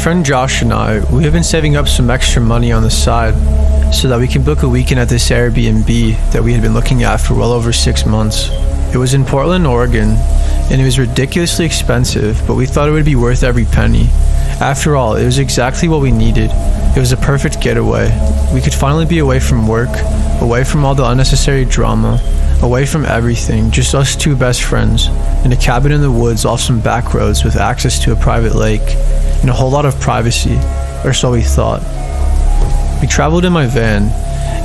friend Josh and we have been saving up some extra money on the side so that we can book a weekend at this Airbnb that we had been looking at for well over 6 months. It was in Portland, Oregon, and it was ridiculously expensive, but we thought it would be worth every penny. After all, it was exactly what we needed. It was a perfect getaway. We could finally be away from work, away from all the unnecessary drama, away from everything, just us two best friends, in a cabin in the woods off some back roads with access to a private lake, and a whole lot of privacy, or so we thought. We traveled in my van,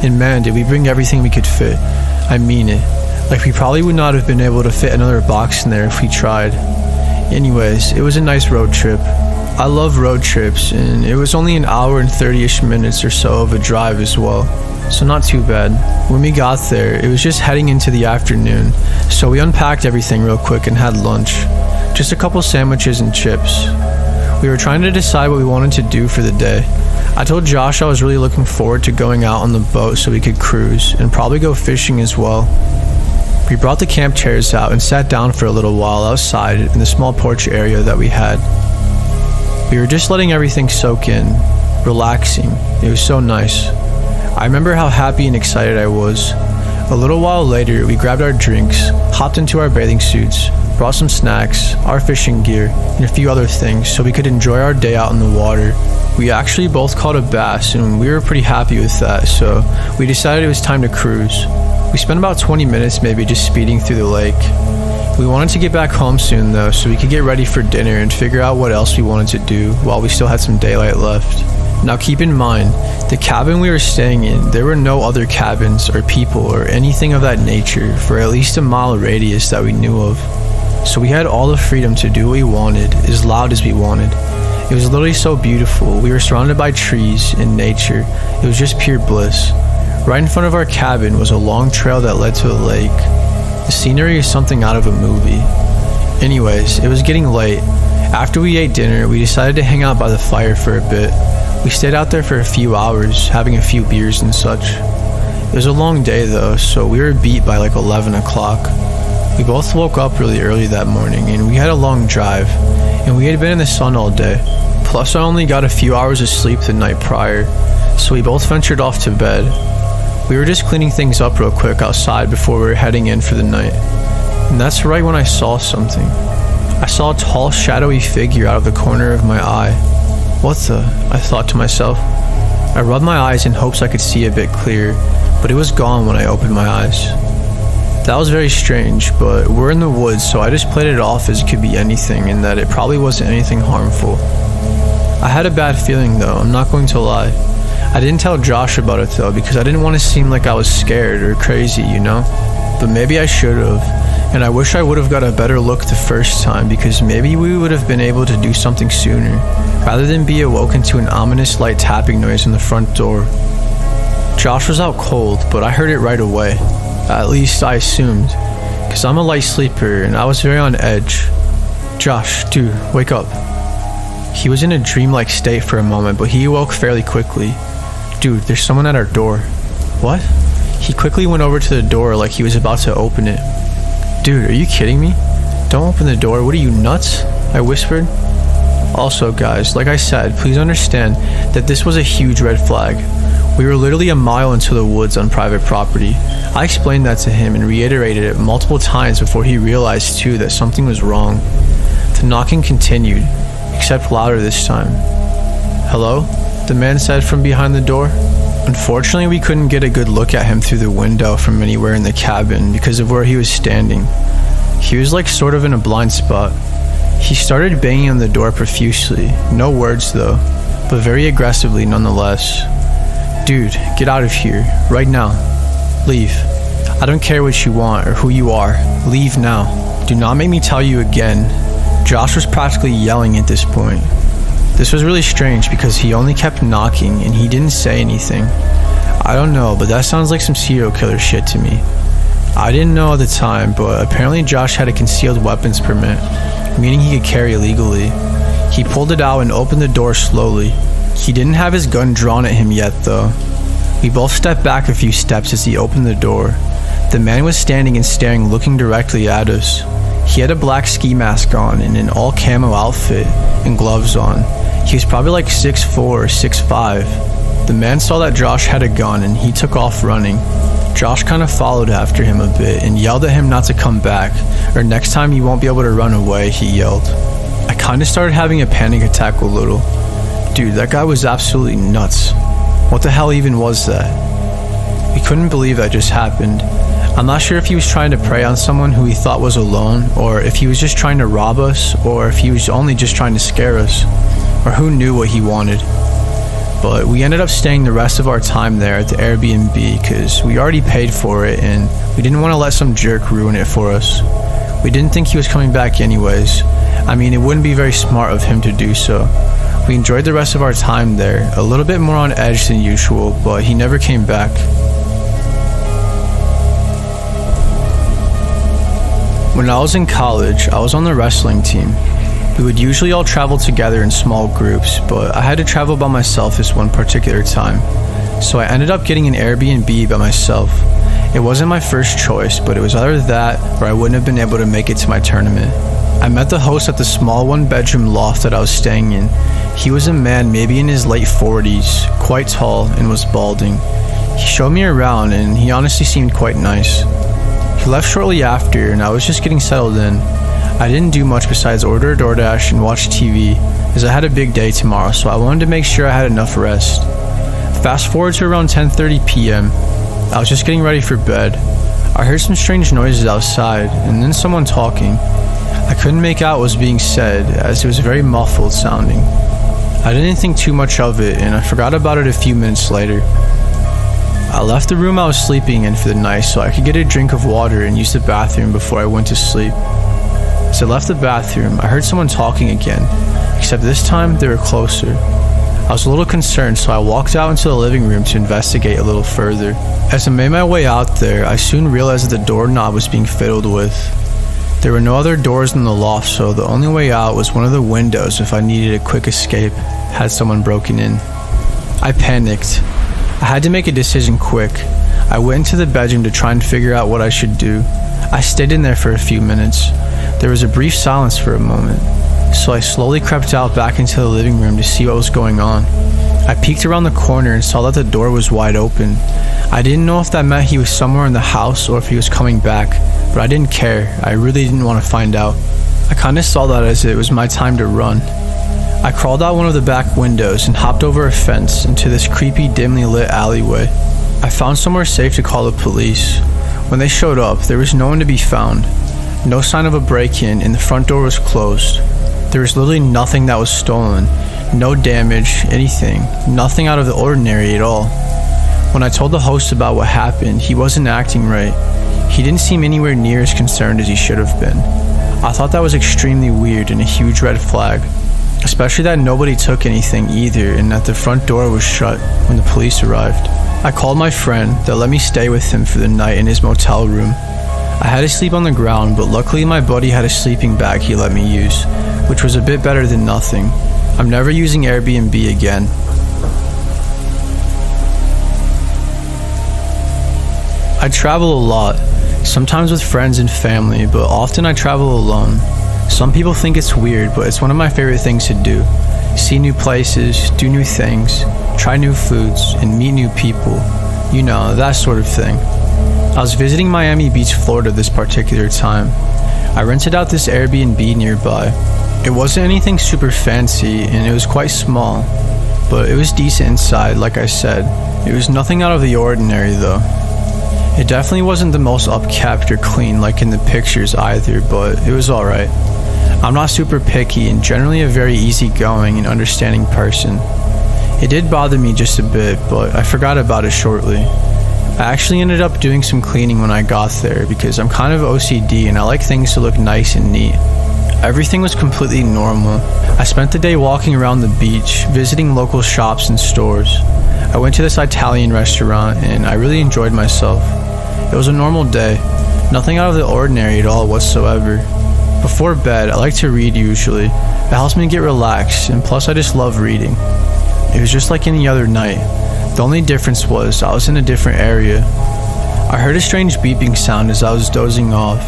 and man, did we bring everything we could fit. I mean it. Like, we probably would not have been able to fit another box in there if we tried. Anyways, it was a nice road trip. I love road trips, and it was only an hour and 30-ish minutes or so of a drive as well, so not too bad. When we got there, it was just heading into the afternoon, so we unpacked everything real quick and had lunch. Just a couple sandwiches and chips. We were trying to decide what we wanted to do for the day. I told Josh I was really looking forward to going out on the boat so we could cruise, and probably go fishing as well. We brought the camp chairs out and sat down for a little while outside in the small porch area that we had. We were just letting everything soak in, relaxing. It was so nice. I remember how happy and excited I was. A little while later, we grabbed our drinks, hopped into our bathing suits, brought some snacks, our fishing gear, and a few other things so we could enjoy our day out in the water. We actually both caught a bass, and we were pretty happy with that, so we decided it was time to cruise. We spent about 20 minutes maybe just speeding through the lake. We wanted to get back home soon though, so we could get ready for dinner and figure out what else we wanted to do while we still had some daylight left. Now keep in mind, the cabin we were staying in, there were no other cabins or people or anything of that nature for at least a mile radius that we knew of. So we had all the freedom to do what we wanted, as loud as we wanted. It was literally so beautiful. We were surrounded by trees and nature. It was just pure bliss. Right in front of our cabin was a long trail that led to a lake. The scenery is something out of a movie. Anyways, it was getting late. After we ate dinner, we decided to hang out by the fire for a bit. We stayed out there for a few hours, having a few beers and such. It was a long day though, so we were beat by like 11 o'clock. We both woke up really early that morning, and we had a long drive, and we had been in the sun all day. Plus I only got a few hours of sleep the night prior, so we both ventured off to bed. We were just cleaning things up real quick outside before we were heading in for the night. And that's right when I saw something. I saw a tall, shadowy figure out of the corner of my eye. What the? I thought to myself. I rubbed my eyes in hopes I could see a bit clearer, but it was gone when I opened my eyes. That was very strange, but we're in the woods, so I just played it off as it could be anything and that it probably wasn't anything harmful. I had a bad feeling though, I'm not going to lie. I didn't tell Josh about it though, because I didn't want to seem like I was scared or crazy, you know? But maybe I should have, and I wish I would have got a better look the first time, because maybe we would have been able to do something sooner, rather than be awoken to an ominous light tapping noise on the front door. Josh was out cold, but I heard it right away. At least I assumed, because I'm a light sleeper and I was very on edge. Josh, dude, wake up. He was in a dreamlike state for a moment, but he awoke fairly quickly. Dude, there's someone at our door. What? He quickly went over to the door like he was about to open it. Dude, are you kidding me? Don't open the door, what are you, nuts? I whispered. Also guys, like I said, please understand that this was a huge red flag. We were literally a mile into the woods on private property. I explained that to him and reiterated it multiple times before he realized too that something was wrong. The knocking continued, except louder this time. Hello? The man said from behind the door. Unfortunately, we couldn't get a good look at him through the window from anywhere in the cabin because of where he was standing. He was like sort of in a blind spot. He started banging on the door profusely, no words though, but very aggressively nonetheless. Dude, get out of here, right now. Leave. I don't care what you want or who you are. Leave now. Do not make me tell you again. Josh was practically yelling at this point. This was really strange because he only kept knocking and he didn't say anything. I don't know, but that sounds like some serial killer shit to me. I didn't know at the time, but apparently Josh had a concealed weapons permit, meaning he could carry legally. He pulled it out and opened the door slowly. He didn't have his gun drawn at him yet though. We both stepped back a few steps as he opened the door. The man was standing and staring, looking directly at us. He had a black ski mask on and an all camo outfit and gloves on. He was probably like 6'4" or 6'5". The man saw that Josh had a gun and he took off running. Josh kind of followed after him a bit and yelled at him not to come back, or next time you won't be able to run away, he yelled. I kind of started having a panic attack a little. Dude, that guy was absolutely nuts. What the hell even was that? We couldn't believe that just happened. I'm not sure if he was trying to prey on someone who he thought was alone, or if he was just trying to rob us, or if he was only just trying to scare us, or who knew what he wanted. But we ended up staying the rest of our time there at the Airbnb because we already paid for it and we didn't want to let some jerk ruin it for us. We didn't think he was coming back anyways. I mean, it wouldn't be very smart of him to do so. We enjoyed the rest of our time there, a little bit more on edge than usual, but he never came back. When I was in college, I was on the wrestling team. We would usually all travel together in small groups, but I had to travel by myself this one particular time. So I ended up getting an Airbnb by myself. It wasn't my first choice, but it was either that or I wouldn't have been able to make it to my tournament. I met the host at the small one-bedroom loft that I was staying in. He was a man maybe in his late 40s, quite tall, and was balding. He showed me around and he honestly seemed quite nice. He left shortly after and I was just getting settled in. I didn't do much besides order a DoorDash and watch TV, as I had a big day tomorrow, so I wanted to make sure I had enough rest. Fast forward to around 10:30 p.m. I was just getting ready for bed. I heard some strange noises outside, and then someone talking. I couldn't make out what was being said, as it was very muffled sounding. I didn't think too much of it, and I forgot about it a few minutes later. I left the room I was sleeping in for the night so I could get a drink of water and use the bathroom before I went to sleep. As I left the bathroom, I heard someone talking again, except this time they were closer. I was a little concerned, so I walked out into the living room to investigate a little further. As I made my way out there, I soon realized that the doorknob was being fiddled with. There were no other doors in the loft, so the only way out was one of the windows if I needed a quick escape, had someone broken in. I panicked. I had to make a decision quick. I went into the bedroom to try and figure out what I should do. I stayed in there for a few minutes. There was a brief silence for a moment, so I slowly crept out back into the living room to see what was going on. I peeked around the corner and saw that the door was wide open. I didn't know if that meant he was somewhere in the house or if he was coming back, but I didn't care. I really didn't want to find out. I kinda saw that as it was my time to run. I crawled out one of the back windows and hopped over a fence into this creepy, dimly lit alleyway. I found somewhere safe to call the police. When they showed up, there was no one to be found. No sign of a break-in, and the front door was closed. There was literally nothing that was stolen. No damage, anything. Nothing out of the ordinary at all. When I told the host about what happened, he wasn't acting right. He didn't seem anywhere near as concerned as he should have been. I thought that was extremely weird and a huge red flag. Especially that nobody took anything either and that the front door was shut when the police arrived. I called my friend that let me stay with him for the night in his motel room. I had to sleep on the ground, but luckily my buddy had a sleeping bag he let me use, which was a bit better than nothing. I'm never using Airbnb again. I travel a lot, sometimes with friends and family, but often I travel alone. Some people think it's weird, but it's one of my favorite things to do. See new places, do new things, try new foods, and meet new people. You know, that sort of thing. I was visiting Miami Beach, Florida this particular time. I rented out this Airbnb nearby. It wasn't anything super fancy and it was quite small, but it was decent inside, like I said. It was nothing out of the ordinary though. It definitely wasn't the most upkept or clean like in the pictures either, but it was alright. I'm not super picky and generally a very easygoing and understanding person. It did bother me just a bit, but I forgot about it shortly. I actually ended up doing some cleaning when I got there because I'm kind of OCD and I like things to look nice and neat. Everything was completely normal. I spent the day walking around the beach, visiting local shops and stores. I went to this Italian restaurant and I really enjoyed myself. It was a normal day, nothing out of the ordinary at all whatsoever. Before bed, I like to read usually. It helps me get relaxed and plus I just love reading. It was just like any other night. The only difference was I was in a different area. I heard a strange beeping sound as I was dozing off.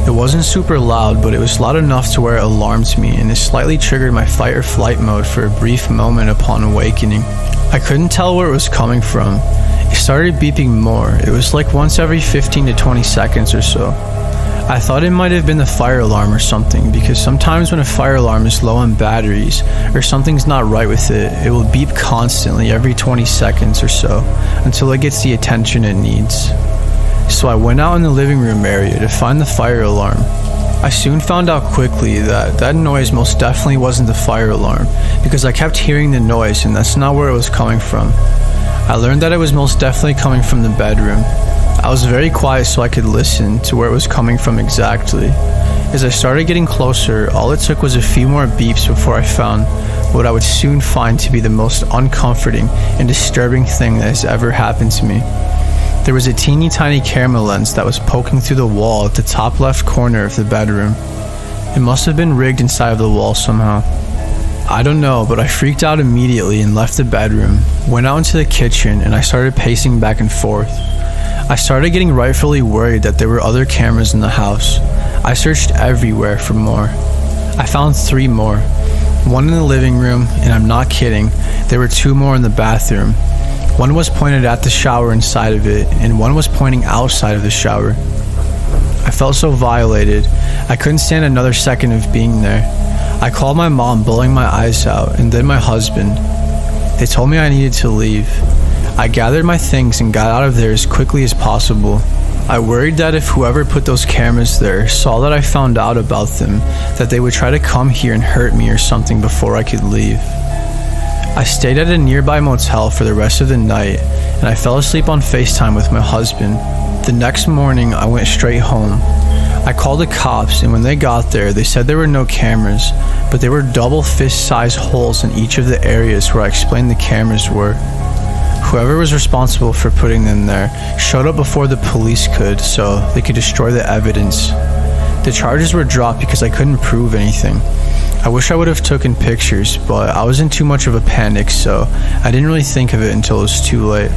It wasn't super loud, but it was loud enough to where it alarmed me, and it slightly triggered my fight or flight mode for a brief moment upon awakening. I couldn't tell where it was coming from. It started beeping more. It was like once every 15 to 20 seconds or so. I thought it might have been the fire alarm or something, because sometimes when a fire alarm is low on batteries or something's not right with it, it will beep constantly every 20 seconds or so until it gets the attention it needs. So I went out in the living room area to find the fire alarm. I soon found out quickly that that noise most definitely wasn't the fire alarm, because I kept hearing the noise and that's not where it was coming from. I learned that it was most definitely coming from the bedroom. I was very quiet so I could listen to where it was coming from exactly. As I started getting closer, all it took was a few more beeps before I found what I would soon find to be the most uncomforting and disturbing thing that has ever happened to me. There was a teeny tiny camera lens that was poking through the wall at the top left corner of the bedroom. It must have been rigged inside of the wall somehow. I don't know, but I freaked out immediately and left the bedroom, went out into the kitchen, and I started pacing back and forth. I started getting rightfully worried that there were other cameras in the house. I searched everywhere for more. I found 3 more. One in the living room, and I'm not kidding, there were 2 more in the bathroom. One was pointed at the shower inside of it, and one was pointing outside of the shower. I felt so violated. I couldn't stand another second of being there. I called my mom, bawling my eyes out, and then my husband. They told me I needed to leave. I gathered my things and got out of there as quickly as possible. I worried that if whoever put those cameras there saw that I found out about them, that they would try to come here and hurt me or something before I could leave. I stayed at a nearby motel for the rest of the night, and I fell asleep on FaceTime with my husband. The next morning, I went straight home. I called the cops, and when they got there, they said there were no cameras, but there were double fist-sized holes in each of the areas where I explained the cameras were. Whoever was responsible for putting them there showed up before the police could, so they could destroy the evidence. The charges were dropped because I couldn't prove anything. I wish I would have taken pictures, but I was in too much of a panic, so I didn't really think of it until it was too late.